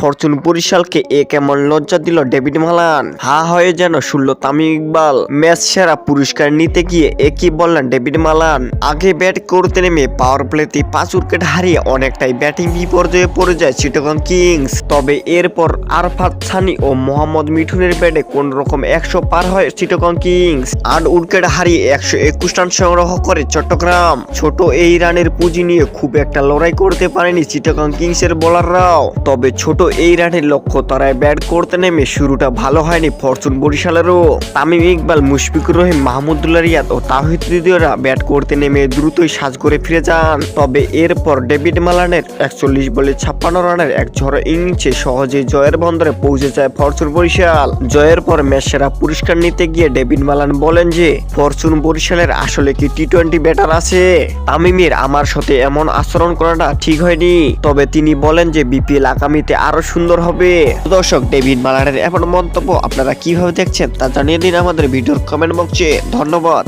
Fortune বরিশালকে কেমন লজ্জা দিল ডেভিড মালান। হা হয়ে যেন শুনল তামিম ইকবাল। ম্যাচ সেরা পুরস্কার নিতে গিয়ে একই বললেন ডেভিড মালান। আগে ব্যাট করতে নেমে পাওয়ার প্লেতে 5 উইকেট হারিয়ে অনেকটাই ব্যাটিং বিপর্যয়ে পড়ে যায় চিটাগং কিংস। তবে এরপর আরফাত সানি ও মোহাম্মদ মিঠুনের ব্যাটে কোন রকম 100 পার হয় চিটাগং কিংস। 8 উইকেট হারিয়ে 121 রান সংগ্রহ করে চট্টগ্রাম। ছোট এই রানের পুঁজি নিয়ে খুব একটা লড়াই করতে পারেনি চিটাগং কিংসের বোলাররাও। তবে ছোট এই রানের লক্ষ্য তারায় ব্যাট করতে নেমে শুরুটা ভালো হয়নি ফরচুন বরিশালেরও। তামিম ইকবাল, মুশফিকুর রহিম, মাহমুদুল্লাহ রিয়াদ ও তাওহিদ হৃদয়রা ব্যাট করতে নেমে দ্রুতই সাজ করে ফিরে যান। তবে এরপর ডেভিড মালানের 41 বলে 56 রানের এক ঝড় ইনিংসে সহজেই জয়ের বন্দরে পৌঁছে যায় ফরচুন বরিশাল। জয়ের পর ম্যাচ সেরা পুরস্কার নিতে গিয়ে ডেভিড মালান বলেন যে ফরচুন বরিশালের আসলে কি টি-20 ব্যাটার আছে। তামিমের আমার সাথে এমন আচরণ করাটা ঠিক হয়নি। তবে তিনি বলেন যে বিপিএল আগামীতে আরো সুন্দর হবে। দর্শক, ডেভিড মালানের এমন মন্তব্য আপনারা কিভাবে দেখছেন তা জানিয়ে দিন আমাদের ভিডিওর কমেন্ট বক্সে। ধন্যবাদ।